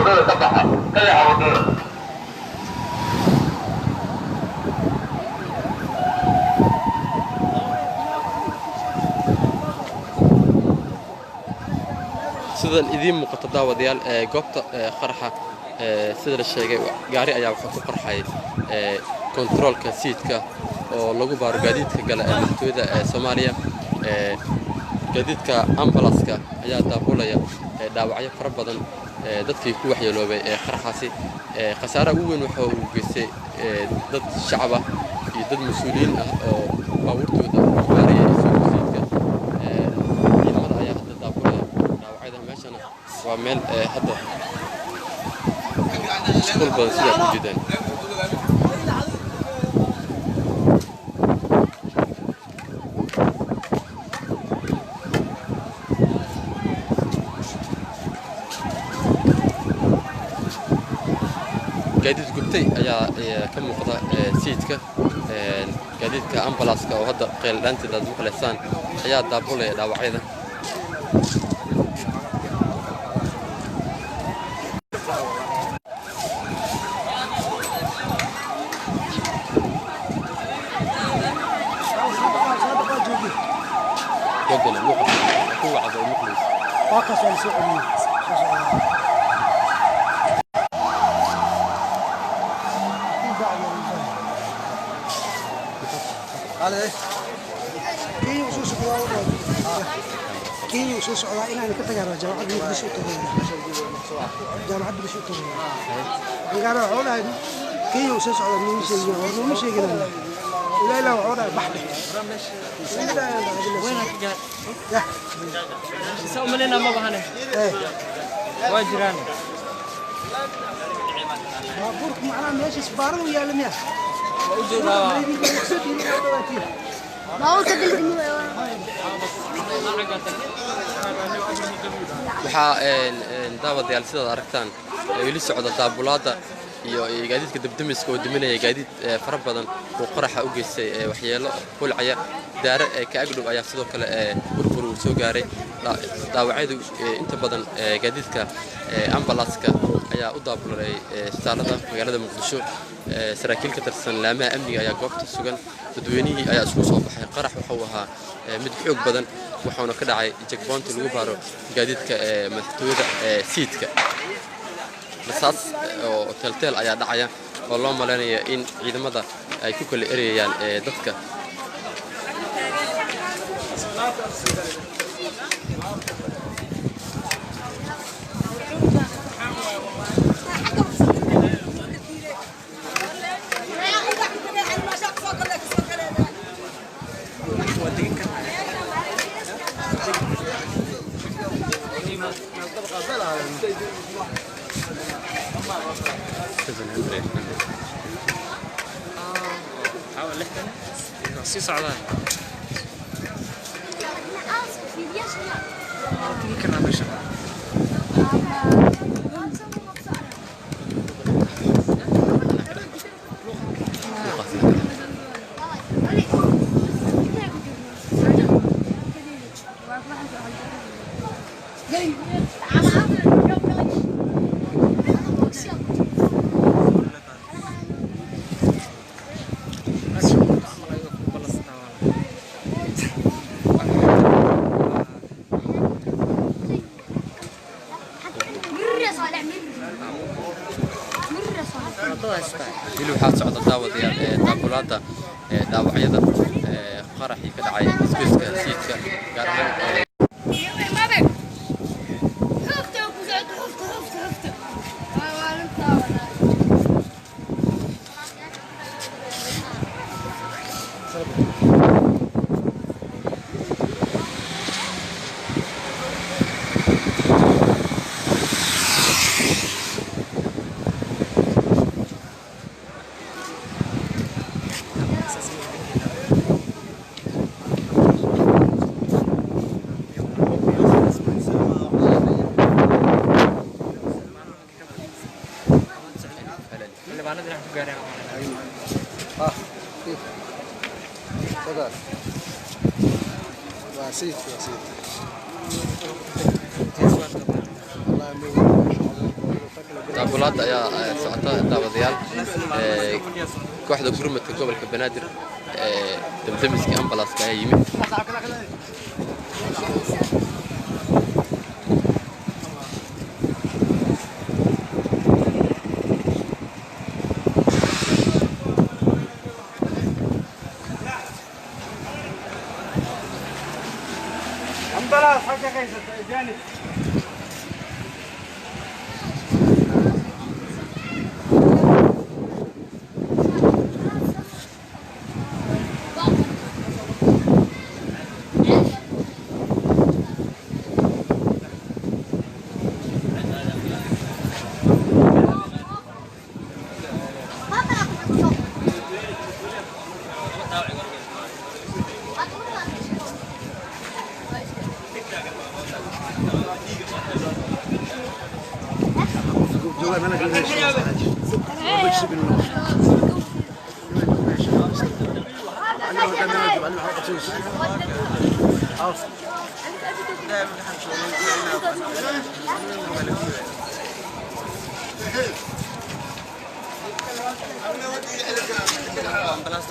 wadada ka baxa dayaca wadada sidan idiin muuqato daawadayaal goobta qaraxa sida la sheegay gaari ayaa wuxuu ku qarxay kontaroolka siidka oo lagu baaro gaadiidka gala ee madaxtooyada Soomaaliya gaadiidka ambalaska ayaa daabulaya dhaawacyo fara badan dadkii ku waxyeeloobay qaraxaasi khasaare ugu weyn waxa uu geystay dad shacab ah iyo dad mas'uuliyiin ah oo baabuurtooda baaraya siidka ciidamada ayaa hadda daabulaya dhaawacyada meeshana waa meel hadda iskuul badan sida ku jiraan gaadiid gubtay ayaa ka muuqda siidka gaadiidka ambalaska oo hadda qeyl dhaanteeda aad maqlaysaan ayaa daabulaya dhaawacyada جدا الموقف هو عبد المخلص واقع سؤالي كي وسوس على إلى أن كتجرى جامعة بشو تغير جامعة بشو تغير قالوا عولا كي وسوس على مش يجينا لا لا عولا بحر وينك جا يا سو ملنا ما بهنا واجران بورك معنا ماشي سبارو يا لميا waxaa daawadayaal sidaad aragtaan weli socda daabulaada iyo gaadiidka dabdamiska oo diminaya gaadiid fara badan oo qaraxa u geystay waxyeelo kulcaya daare ka agdhow ayaa sidoo kale burbur uu soo gaaray dhaawacyadu inta badan gaadiidka ambalaska ayaa u daabulay isbitaalada magaalada Muqdisho saraakiil ka tirsan laamaha amniga ayaa goobta sugan dadweynihii ayaa isku soo baxay qarax waxa uu ahaa mid xoog badan waxaana ka dhacay checkpoint lagu baaro gaadiidka madaxtooyada siidka rasaas oo teltel ayaa dhacaya oo loo maleynaya in ciidamada ay ku kala ereyaan dadka سي صعدان يمكن ما شاء waxaa socda daabulaada dhaawacyada qaraxii ka dhacay isgoyska siidka gaar ahaan واسيت والله daabulaadda ayaa socota daawadayaal kooxda gurmadka gobolka banaadir damdamiskii ambalaaska ayaa yimid ambalaas xagga qaysata jaanib ambalaas